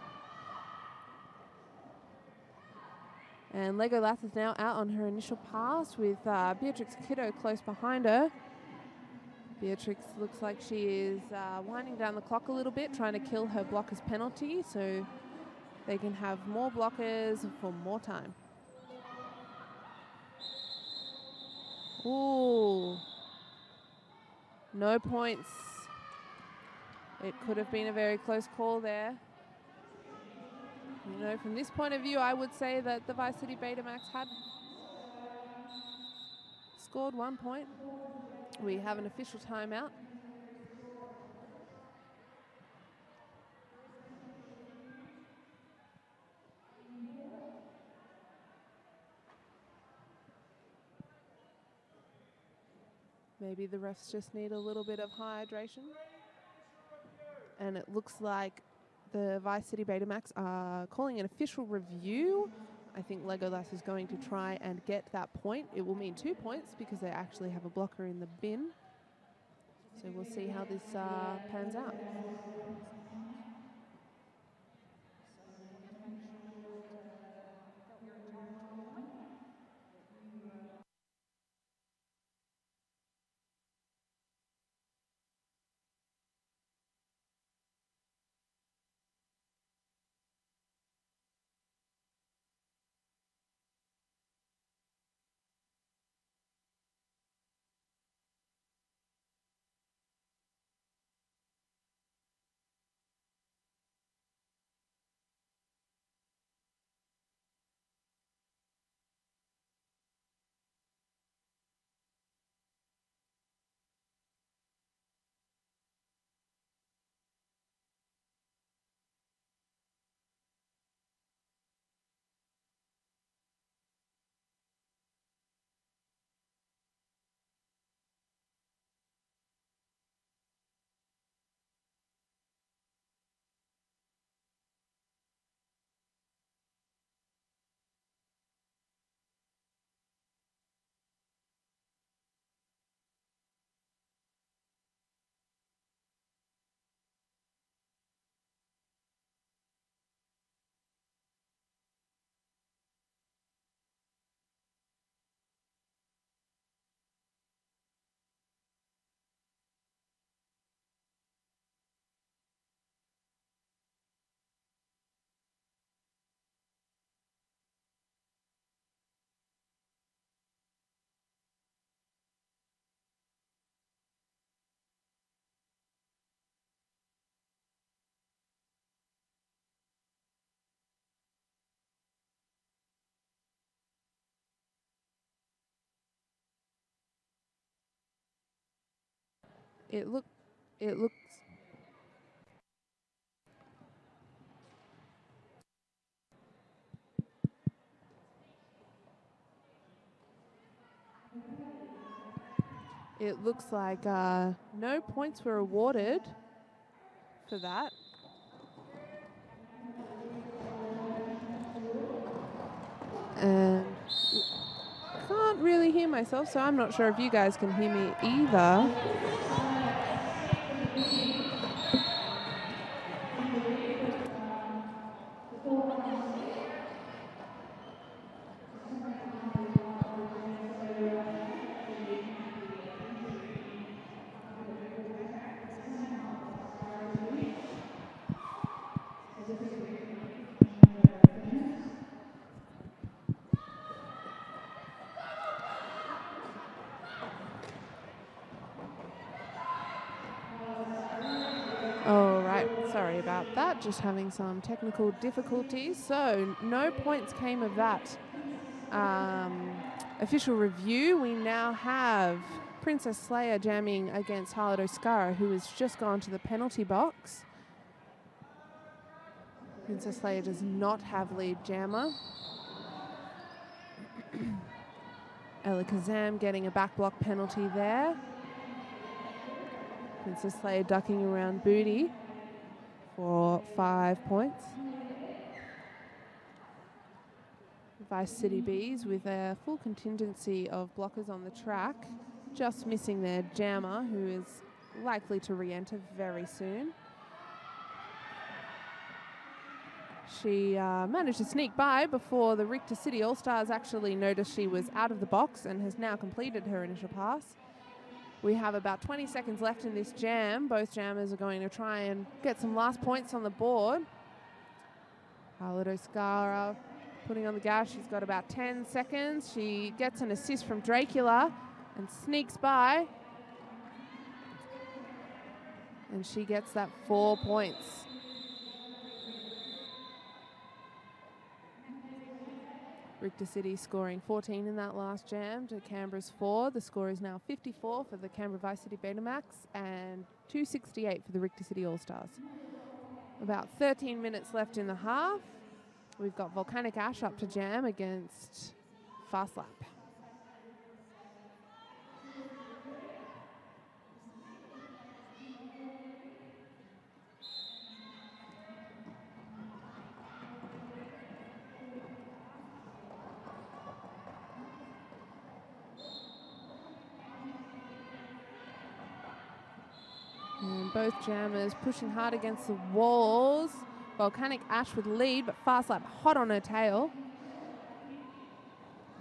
And Legolas is now out on her initial pass with Beatrix Kiddo close behind her. Beatrix looks like she is winding down the clock a little bit, trying to kill her blocker's penalty so they can have more blockers for more time. Ooh. No points. It could have been a very close call there. You know, from this point of view, I would say that the Vice City Betamax had scored 1 point. We have an official timeout. Maybe the refs just need a little bit of hydration. And it looks like the Vice City Betamax are calling an official review. I think Legolas is going to try and get that point. It will mean 2 points because they actually have a blocker in the bin. So we'll see how this pans out. It looks like no points were awarded for that. And can't really hear myself, so I'm not sure if you guys can hear me either. All right, sorry about that, just having some technical difficulties. So no points came of that official review. We now have Princess Slayer jamming against Harlot Oscara, who has just gone to the penalty box. Princess Slayer does not have lead jammer. Ella Kazam getting a back block penalty there. Princess Slayer ducking around Booty for 5 points. Vice City Bees with a full contingency of blockers on the track, just missing their jammer, who is likely to re-enter very soon. She managed to sneak by before the Richter City All-Stars actually noticed she was out of the box and has now completed her initial pass. We have about 20 seconds left in this jam. Both jammers are going to try and get some last points on the board. Harlot Oscara putting on the gas. She's got about 10 seconds. She gets an assist from Dracula and sneaks by. And she gets that 4 points. Richter City scoring 14 in that last jam to Canberra's 4. The score is now 54 for the Canberra Vice City Betamax and 268 for the Richter City All-Stars. About 13 minutes left in the half. We've got Volcanic Ash up to jam against Fast Lap. And both jammers pushing hard against the walls. Volcanic Ash with lead, but Fast Lap hot on her tail.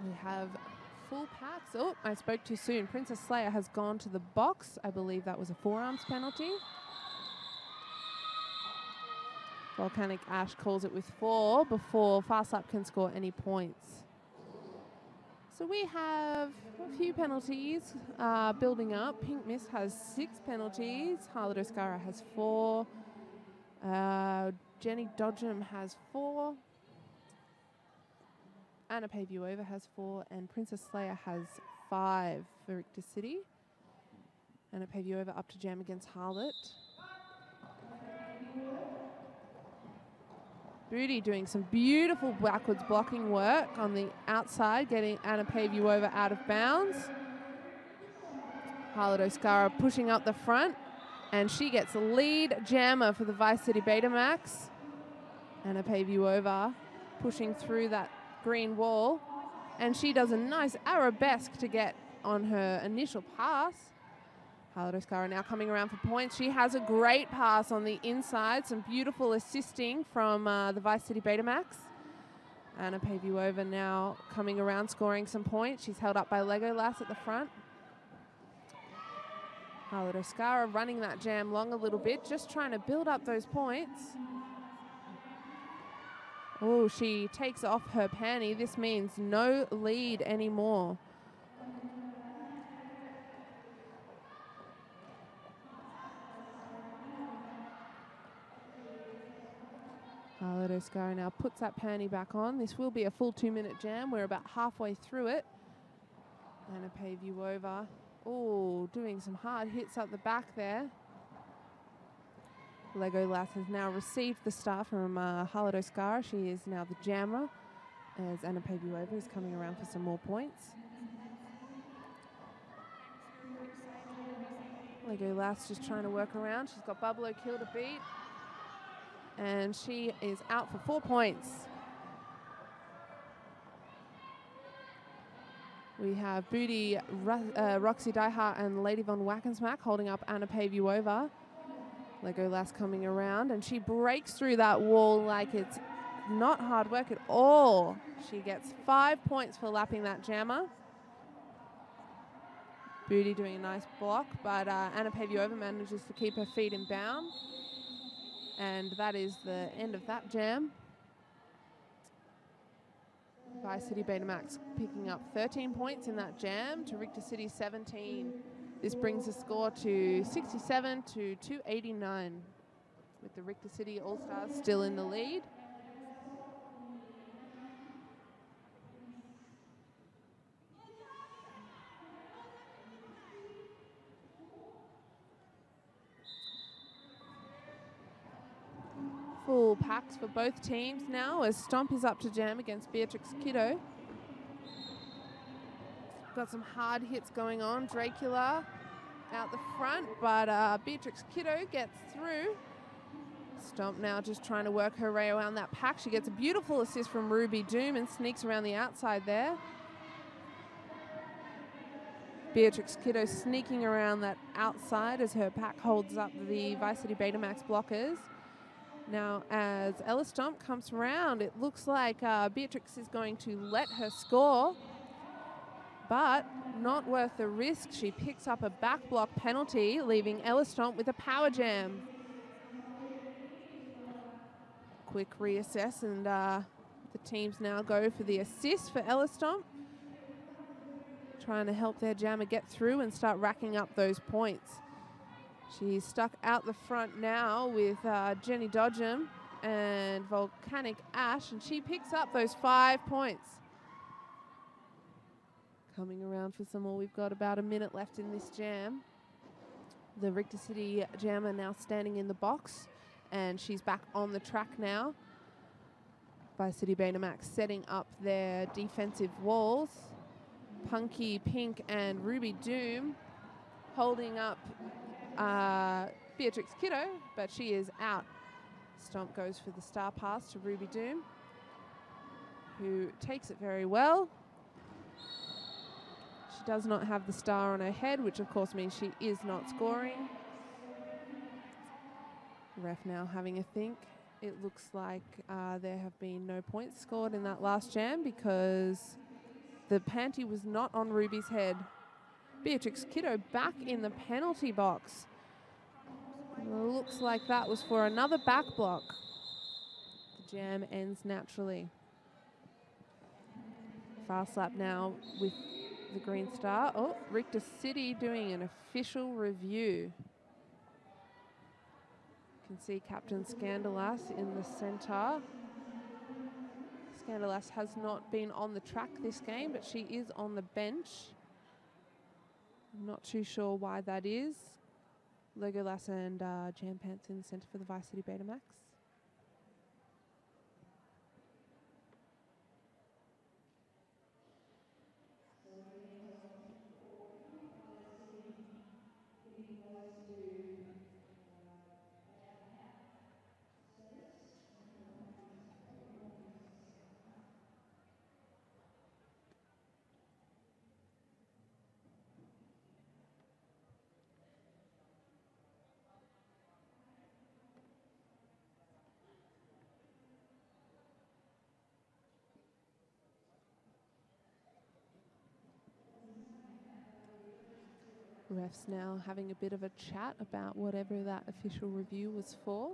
We have full packs. Oh, I spoke too soon. Princess Slayer has gone to the box. I believe that was a forearms penalty. Volcanic Ash calls it with 4 before Fast Lap can score any points. So we have a few penalties building up. Pink Mist has 6 penalties. Harlot Oscara has 4. Jenny Dodgem has 4. Anna Pavuova has 4. And Princess Slayer has 5 for Richter City. Anna Pavuova up to jam against Harlot. Booty doing some beautiful backwards blocking work on the outside, getting Anna Pavuova out of bounds. Harlot Oscara pushing up the front, and she gets the lead jammer for the Vice City Betamax. Anna Pavuova pushing through that green wall, and she does a nice arabesque to get on her initial pass. Harlot Oscara now coming around for points. She has a great pass on the inside. Some beautiful assisting from the Vice City Betamax. Anna Pavuova now coming around, scoring some points. She's held up by Legolas at the front. Harlot Oscara running that jam long a little bit, just trying to build up those points. Oh, she takes off her panty. This means no lead anymore. Harlot Oscara now puts that panty back on. This will be a full 2-minute jam. We're about halfway through it. Anna Pavuova, oh, doing some hard hits up the back there. Legolas has now received the start from Harlot Oscara. She is now the jammer as Anna Pavuova is coming around for some more points. Legolas just trying to work around. She's got Bubblo Kill to beat. And she is out for 4 points. We have Booty, Roxy Diehart and Lady Von Wackensmack holding up Anna Pavuova. Legolas coming around, and she breaks through that wall like it's not hard work at all. She gets 5 points for lapping that jammer. Booty doing a nice block, but Anna Pavuova manages to keep her feet in bound. And that is the end of that jam. Vice City Betamax picking up 13 points in that jam to Richter City 17. This brings the score to 67 to 289, with the Richter City All-Stars still in the lead. Full packs for both teams now as Stomp is up to jam against Beatrix Kiddo. Got some hard hits going on. Dracula out the front, but Beatrix Kiddo gets through. Stomp now just trying to work her way around that pack. She gets a beautiful assist from Ruby Doom and sneaks around the outside there. Beatrix Kiddo sneaking around that outside as her pack holds up the Vice City Betamax blockers. Now, as Ella Stomp comes around, it looks like Beatrix is going to let her score, but not worth the risk. She picks up a back block penalty, leaving Ella Stomp with a power jam. Quick reassess, and the teams now go for the assist for Ella Stomp, trying to help their jammer get through and start racking up those points. She's stuck out the front now with Jenny Dodgem and Volcanic Ash, and she picks up those 5 points. Coming around for some more. We've got about a minute left in this jam. The Richter City jammer now standing in the box, and she's back on the track now. Varsity Betamax setting up their defensive walls. Punky Pink and Ruby Doom holding up Beatrix Kiddo, but she is out. Stomp goes for the star pass to Ruby Doom, who takes it very well. She does not have the star on her head, which of course means she is not scoring. Ref now having a think. It looks like there have been no points scored in that last jam because the panty was not on Ruby's head. Beatrix Kiddo back in the penalty box. Looks like that was for another back block. The jam ends naturally. Fast lap now with the green star. Oh, Richter City doing an official review. You can see Captain Scandalas in the centre. Scandalas has not been on the track this game, but she is on the bench. I'm not too sure why that is. Legolas and Jam Pants in the centre for the Varsity Betamax. Refs now having a bit of a chat about whatever that official review was for.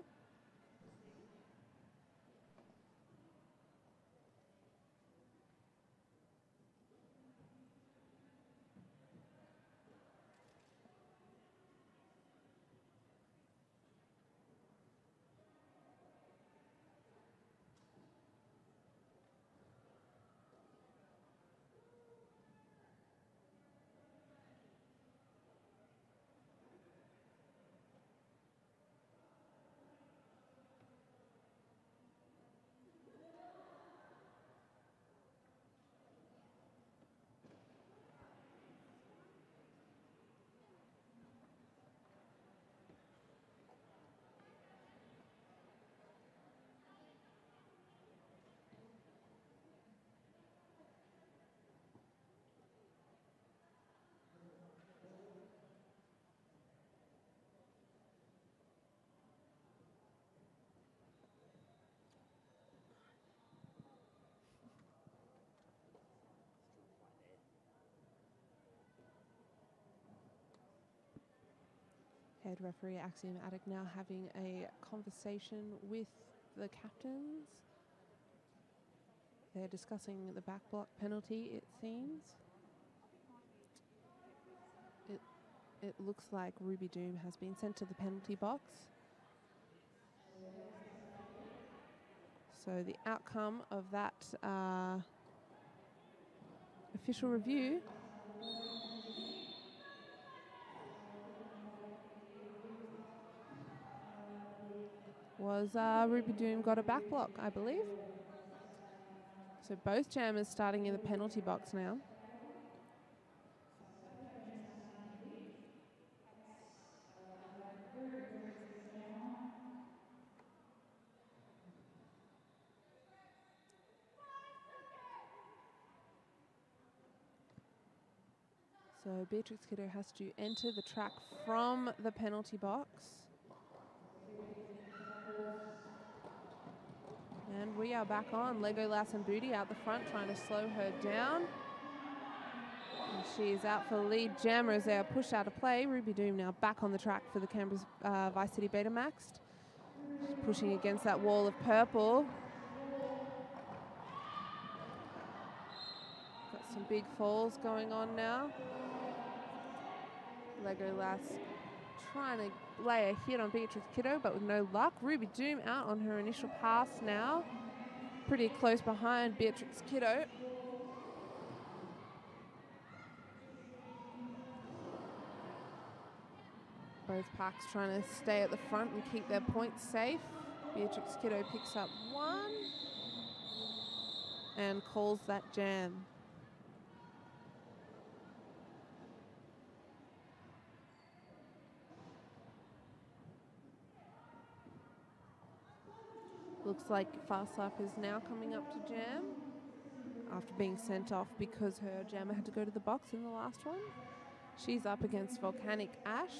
Head referee Axiom Attic now having a conversation with the captains. They're discussing the back block penalty, it seems. It looks like Ruby Doom has been sent to the penalty box. So the outcome of that official review was Ruby Doom got a back block, I believe. So both jammers starting in the penalty box now. So Beatrix Kiddo has to enter the track from the penalty box. And we are back on. Legolas and Booty out the front trying to slow her down. And she is out for the lead jammer as they are pushed out of play. Ruby Doom now back on the track for the Canberra's Vice City Betamax. She's pushing against that wall of purple. Got some big falls going on now. Legolas trying to lay a hit on Beatrix Kiddo, but with no luck. Ruby Doom out on her initial pass now. Pretty close behind Beatrix Kiddo. Both packs trying to stay at the front and keep their points safe. Beatrix Kiddo picks up 1 and calls that jam. Looks like Fast Lap is now coming up to jam after being sent off because her jammer had to go to the box in the last one. She's up against Volcanic Ash.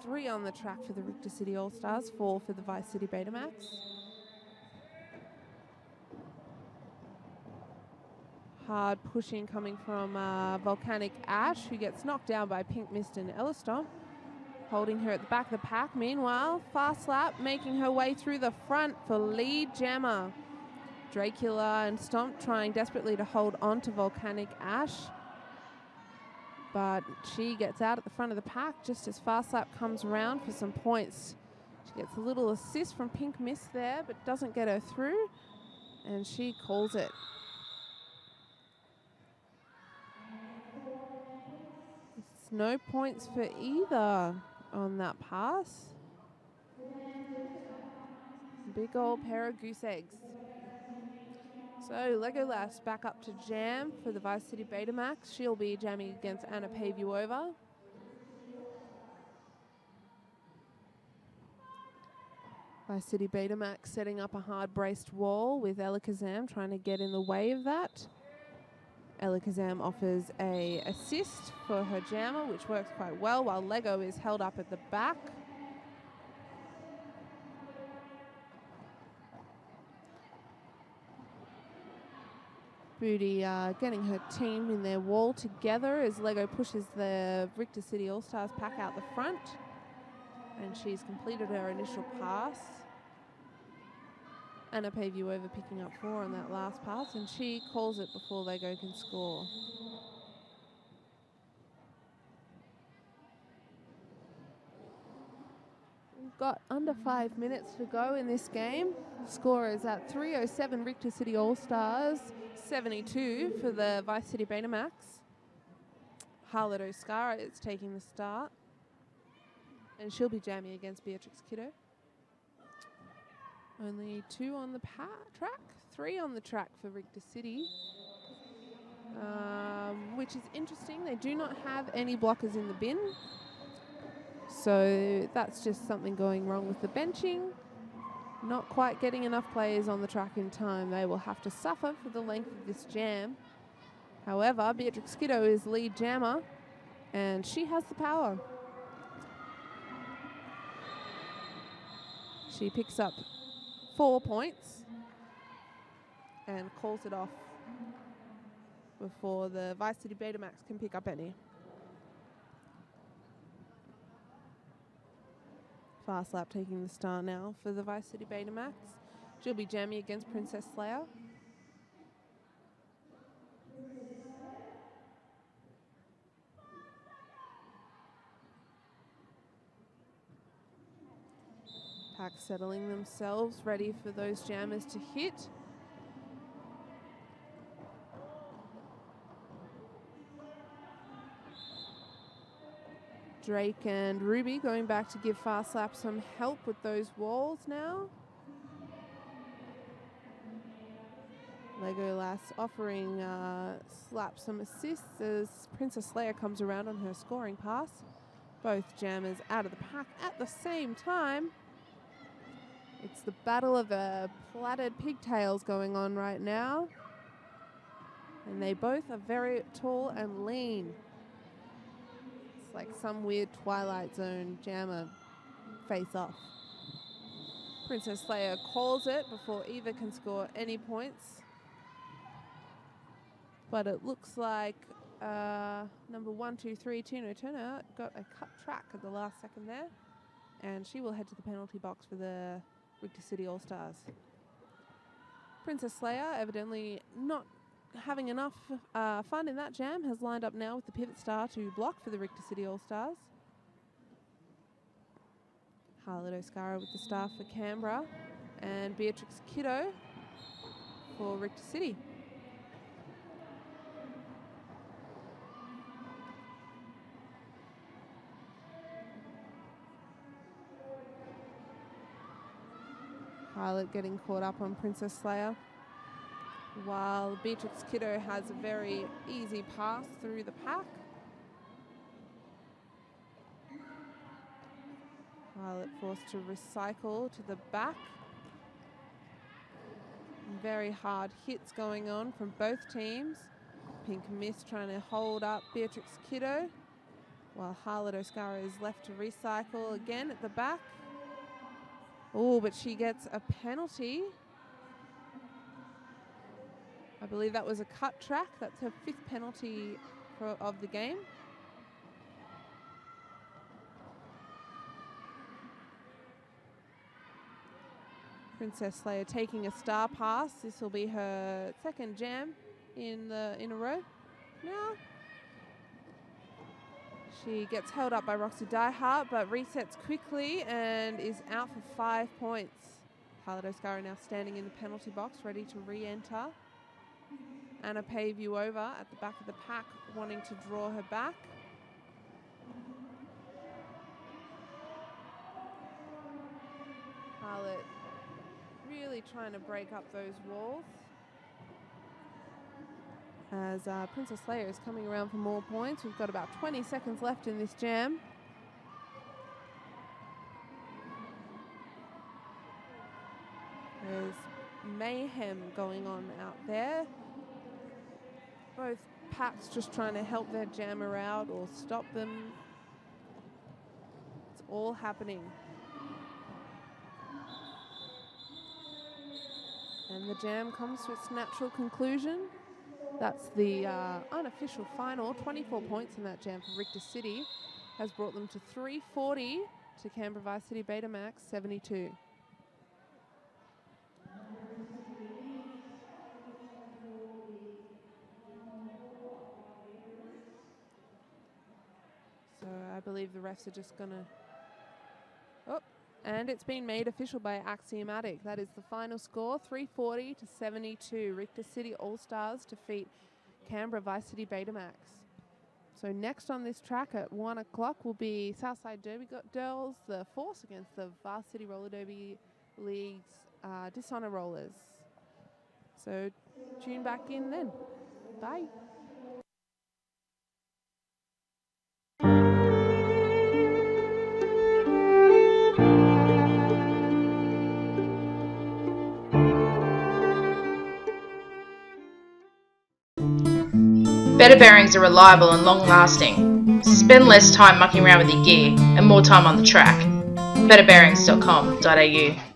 3 on the track for the Richter City All-Stars, 4 for the Vice City Betamax. Hard pushing coming from Volcanic Ash, who gets knocked down by Pink Mist and Ellistomp. Holding her at the back of the pack. Meanwhile, Fast Lap making her way through the front for lead jammer. Dracula and Stomp trying desperately to hold on to Volcanic Ash. But she gets out at the front of the pack just as Fast Lap comes around for some points. She gets a little assist from Pink Mist there, but doesn't get her through. And she calls it. It's no points for either on that pass. Big old pair of goose eggs. So Legolas back up to jam for the Vice City Betamax. She'll be jamming against Anna Pavuova. Vice City Betamax setting up a hard braced wall with Elikazam trying to get in the way of that. Elikazam offers a assist for her jammer, which works quite well, while Lego is held up at the back. Booty getting her team in their wall together as Lego pushes the Richter City All-Stars pack out the front. And she's completed her initial pass. Anna Pavuova picking up 4 on that last pass, and she calls it before Lego can score. We've got under 5 minutes to go in this game. The score is at 307 Richter City All-Stars, 72 for the Vice City Betamax. Harlot Oscara is taking the start, and she'll be jamming against Beatrix Kiddo. Only 2 on the track, 3 on the track for Richter City, which is interesting. They do not have any blockers in the bin, so that's just something going wrong with the benching. Not quite getting enough players on the track in time. They will have to suffer for the length of this jam. However, Beatrix Kiddo is lead jammer, and she has the power. She picks up 4 points and calls it off before the Vice City Betamax can pick up any. Fast Lap taking the start now for the Vice City Betamax. She'll be jamming against Princess Slayer. Pack settling themselves, ready for those jammers to hit. Drake and Ruby going back to give Fast Lap some help with those walls now. Legolas offering Slap some assists as Princess Slayer comes around on her scoring pass. Both jammers out of the pack at the same time. It's the battle of the plaited pigtails going on right now. And they both are very tall and lean. It's like some weird Twilight Zone jammer face-off. Princess Slayer calls it before either can score any points. But it looks like number 1, 2, 3, Tino Turner got a cut track at the last second there. And she will head to the penalty box for the Richter City All-Stars. Princess Slayer, evidently not having enough fun in that jam, has lined up now with the pivot star to block for the Richter City All-Stars. Harlot Oscara with the star for Canberra, and Beatrix Kiddo for Richter City. Pilot getting caught up on Princess Slayer, while Beatrix Kiddo has a very easy pass through the pack. Pilot forced to recycle to the back. Very hard hits going on from both teams. Pink Mist trying to hold up Beatrix Kiddo, while Harlot Oscara is left to recycle again at the back. Oh, but she gets a penalty. I believe that was a cut track. That's her 5th penalty of the game. Princess Slayer taking a star pass. This will be her 2nd jam in a row now. She gets held up by Roxy Diehart, but resets quickly and is out for 5 points. Harlot Oscara now standing in the penalty box, ready to re-enter. Anna Payview over at the back of the pack, wanting to draw her back. Harlot really trying to break up those walls, as Princess Slayer is coming around for more points. We've got about 20 seconds left in this jam. There's mayhem going on out there. Both packs just trying to help their jammer out or stop them. It's all happening. And the jam comes to its natural conclusion. That's the unofficial final. 24 points in that jam for Richter City has brought them to 340 to Canberra Vice City Betamax 72. So I believe the refs are just gonna... Oh, and it's been made official by Axiomatic. That is the final score, 340 to 72. Richter City All-Stars defeat Canberra Vice City Betamax. So next on this track at 1 o'clock will be Southside Derby Girls, the Force against the Varsity Roller Derby League's Dishonor Rollers. So tune back in then. Bye. Better bearings are reliable and long-lasting. Spend less time mucking around with your gear and more time on the track. betterbearings.com.au